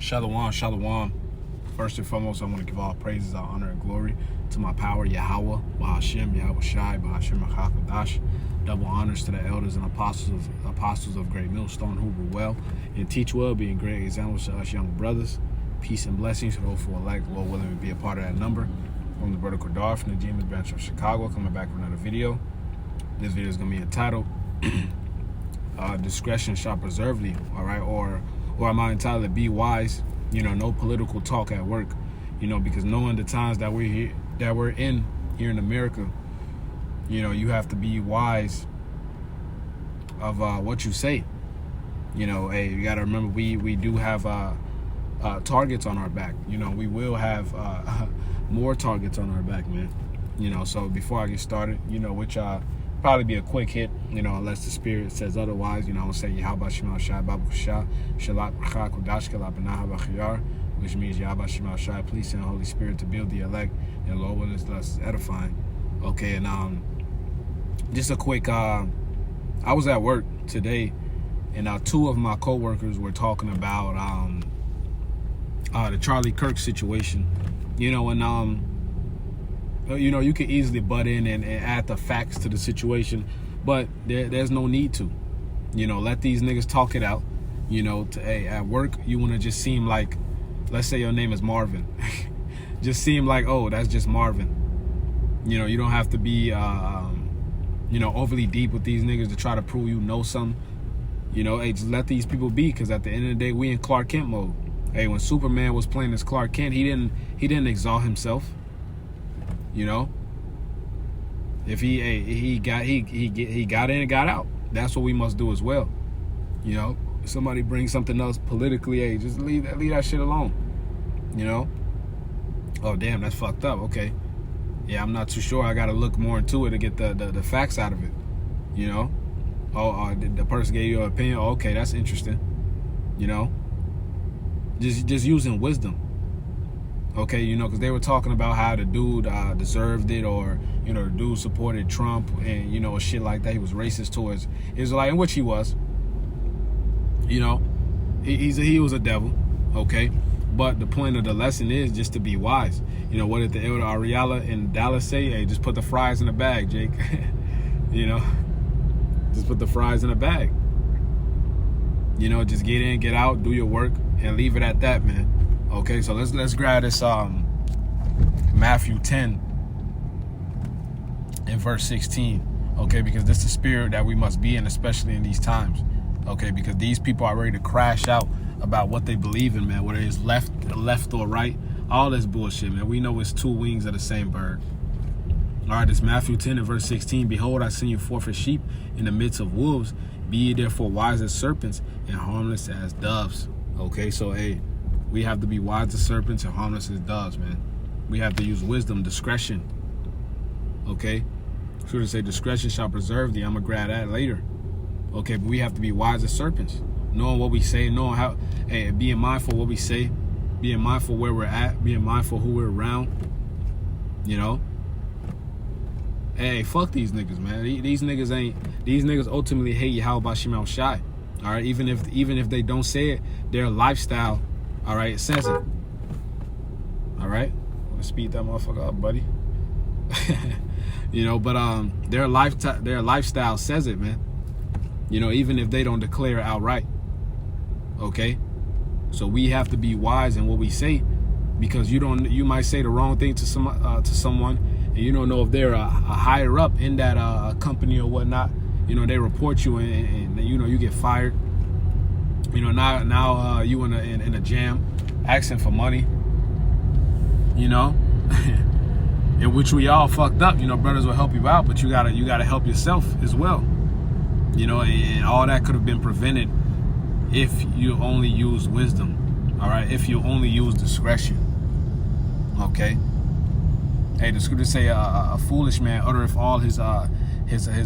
Shalom, shalom. First and foremost, I want to give all praises, all honor, and glory to my power, Yahweh, Bahashem, Yahweh Shai, Bahashem, HaKadosh. Double honors to the elders and apostles of Great Millstone, who rule well and teach well, being great examples to us young brothers. Peace and blessings to those who are like, Lord willing, to be a part of that number. I'm the brother Kordar from the Demons branch of Chicago, coming back with another video. This video is going to be entitled, Discretion Shall Preserve Thee, all right? Or am I entitled, Be Wise? You know, no political talk at work, you know, because knowing the times that we're in here in America, you know, you have to be wise of what you say. You know, hey, you got to remember we do have targets on our back. You know, we will have more targets on our back, man. You know, so before I get started, you know, which probably be a quick hit, you know, unless the Spirit says otherwise. You know, I'm going to say Yahweh Shema Shai Babu Shah Shalat Bracha Kodash Kelab Benaha Bachiyar, which means Yahweh Shema Shai, please send Holy Spirit to build the elect, and Lord willing, less edifying. Okay, and just a quick, I was at work today, and two of my co-workers were talking about the Charlie Kirk situation. You know, and you know, you can easily butt in and add the facts to the situation, but there's no need to. You know, let these niggas talk it out. You know, at work, you want to just seem like, let's say your name is Marvin. Just seem like, oh, that's just Marvin. You know, you don't have to be, you know, overly deep with these niggas to try to prove you know something. You know, hey, just let these people be, because at the end of the day, we in Clark Kent mode. Hey, when Superman was playing as Clark Kent, he didn't exalt himself. You know, if he got in and got out, that's what we must do as well. You know, if somebody brings something else politically, hey, just leave that shit alone. You know. Oh damn, that's fucked up. Okay, yeah, I'm not too sure. I gotta look more into it to get the facts out of it. You know. Oh, the person gave you an opinion. Oh, okay, that's interesting. You know. Just using wisdom. Okay, you know, because they were talking about how the dude deserved it, or, you know, the dude supported Trump and, you know, shit like that. He was racist towards Israelite, in which he was. You know, he was a devil, okay? But the point of the lesson is just to be wise. You know, what did the elder Ariella in Dallas say? Hey, just put the fries in the bag, Jake. You know, just put the fries in the bag. You know, just get in, get out, do your work, and leave it at that, man. Okay, so let's grab this Matthew 10 and verse 16. Okay, because this is the spirit that we must be in, especially in these times. Okay, because these people are ready to crash out about what they believe in, man. Whether it's left or right, all this bullshit, man. We know it's two wings of the same bird. All right, it's Matthew 10 and verse 16. Behold, I send you forth as sheep in the midst of wolves. Be ye therefore wise as serpents and harmless as doves. Okay, so hey, we have to be wise as serpents and harmless as doves, man. We have to use wisdom, discretion. Okay? Sure to say discretion shall preserve thee. I'm going to grab that later. Okay, but we have to be wise as serpents. Knowing what we say, knowing how, hey, being mindful of what we say, being mindful where we're at, being mindful who we're around. You know? Hey, fuck these niggas, man. These niggas ultimately hate Yahweh Shema Shai. All right? Even if they don't say it, their lifestyle, all right, it says it. All right, let's speed that motherfucker up, buddy. You know, but their lifestyle says it, man. You know, even if they don't declare it outright. Okay, so we have to be wise in what we say, because you might say the wrong thing to someone, and you don't know if they're a higher up in that company or whatnot. You know, they report you, and you know, you get fired. You know, now you in a jam, asking for money. You know, in which we all fucked up. You know, brothers will help you out, but you gotta help yourself as well. You know, and all that could have been prevented if you only use wisdom. All right, if you only use discretion. Okay. Hey, the scriptures say a foolish man uttereth all his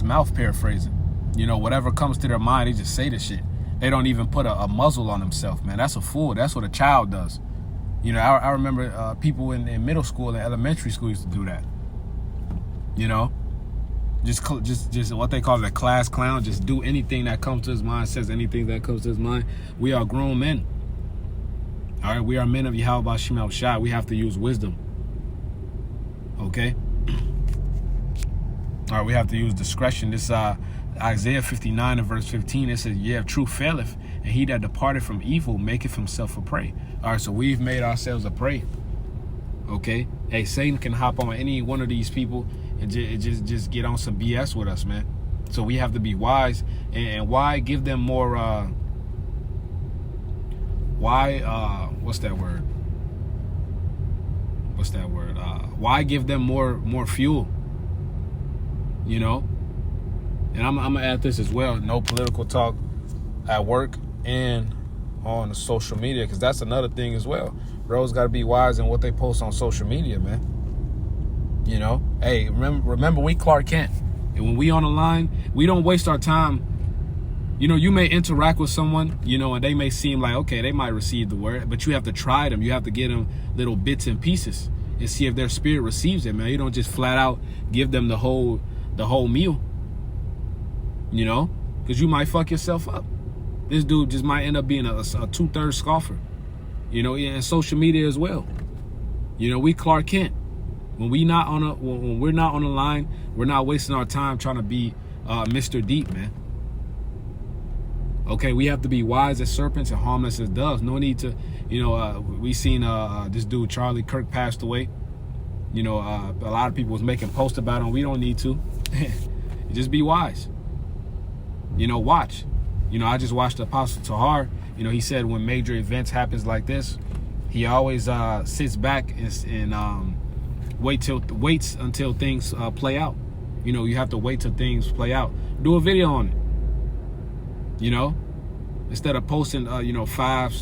mouth, paraphrasing. You know, whatever comes to their mind, they just say the shit. They don't even put a muzzle on themselves, man. That's a fool. That's what a child does. You know, I remember people in middle school and elementary school used to do that. You know, just what they call a class clown. Just do anything that comes to his mind, says anything that comes to his mind. We are grown men. All right, we are men of Yahweh Shem Shai. We have to use wisdom. Okay? All right, we have to use discretion. This Isaiah 59 and verse 15, it says, yeah, truth faileth, and he that departed from evil maketh himself a prey. All right, so we've made ourselves a prey. Okay? Hey, Satan can hop on any one of these people and just get on some BS with us, man. So we have to be wise. And why give them more, what's that word? Why give them more fuel? You know? And I'm going to add this as well. No political talk at work and on social media, because that's another thing as well. Bros got to be wise in what they post on social media, man. You know? Hey, remember we Clark Kent. And when we on the line, we don't waste our time. You know, you may interact with someone, you know, and they may seem like, okay, they might receive the word, but you have to try them. You have to get them little bits and pieces and see if their spirit receives it, man. You don't just flat out give them the whole meal, you know, because you might fuck yourself up. This dude just might end up being a 2/3 scoffer, you know, and social media as well. You know, we Clark Kent. When we're not on the line, we're not wasting our time trying to be Mr. Deep, man. Okay, we have to be wise as serpents and harmless as doves. No need to, you know, we seen this dude, Charlie Kirk, passed away. You know, a lot of people was making posts about him. We don't need to. Just be wise. You know, watch. You know, I just watched Apostle Tahar. You know, he said when major events happens like this, he always sits back and waits until things play out. You know, you have to wait till things play out. Do a video on it. You know, instead of posting, you know, 5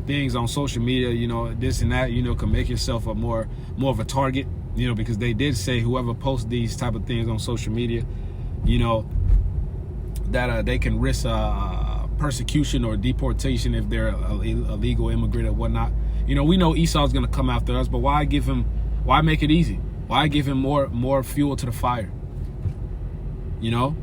things on social media, you know, this and that, you know, can make yourself a more of a target, you know, because they did say whoever posts these type of things on social media, you know, that they can risk persecution or deportation if they're a illegal immigrant or whatnot. You know, we know Esau's going to come after us, but why make it easy? Why give him more fuel to the fire? You know,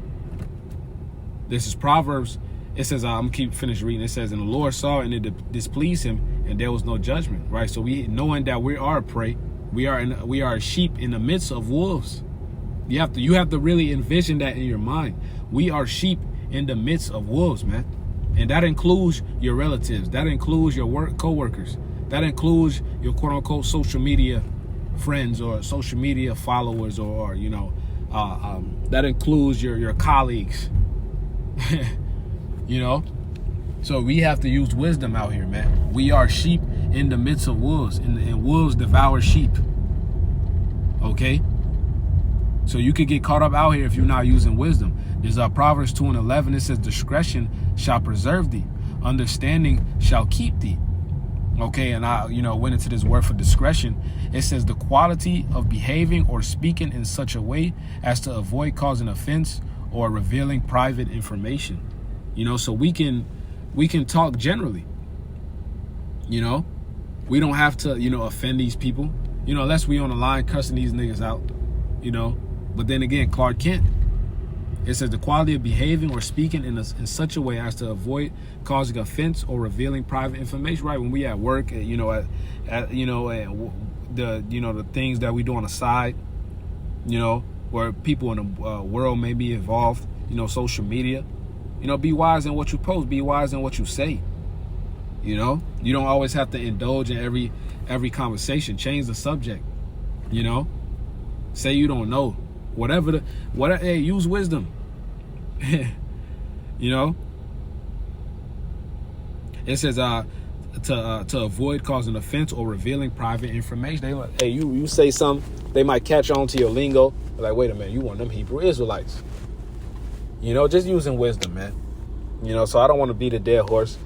this is Proverbs. It says, I'm gonna finish reading. It says, and the Lord saw and it displeased him, and there was no judgment. Right. So we, knowing that we are a prey, we are a sheep in the midst of wolves. You have to really envision that in your mind. We are sheep in the midst of wolves, man. And that includes your relatives. That includes your co-workers. That includes your quote unquote social media friends or social media followers, or you know, that includes your colleagues. You know, so we have to use wisdom out here, man. We are sheep in the midst of wolves, and wolves devour sheep. Okay, so you could get caught up out here if you're not using wisdom. There's Proverbs 2:11. It says, discretion shall preserve thee, understanding shall keep thee. Okay, and I, you know, went into this word for discretion. It says the quality of behaving or speaking in such a way as to avoid causing offense or revealing private information. You know, so we can talk generally. You know, we don't have to, you know, offend these people, you know, unless we on the line cussing these niggas out, you know. But then again, Clark Kent, it says the quality of behaving or speaking in such a way as to avoid causing offense or revealing private information. Right, when we at work, you know, the things that we do on the side, you know, where people in the world may be involved, you know, social media. You know, be wise in what you post. Be wise in what you say. You know, you don't always have to indulge in every conversation. Change the subject. You know, say you don't know. Hey, use wisdom. You know, it says to avoid causing offense or revealing private information. They like, hey, you say something, they might catch on to your lingo. They're like, wait a minute, you one of them Hebrew Israelites. You know, just using wisdom, man. You know, so I don't want to beat a dead horse.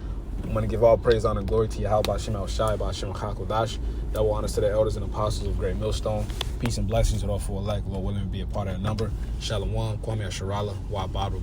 I'm going to give all praise, honor, and glory to Yahweh B'Shem El Shai, B'Shem HaKodash. Double honors to the elders and apostles of Great Millstone. Peace and blessings to all for elect. Lord willing to be a part of that number. Shalom, Kwame Asharala, Wa Baba.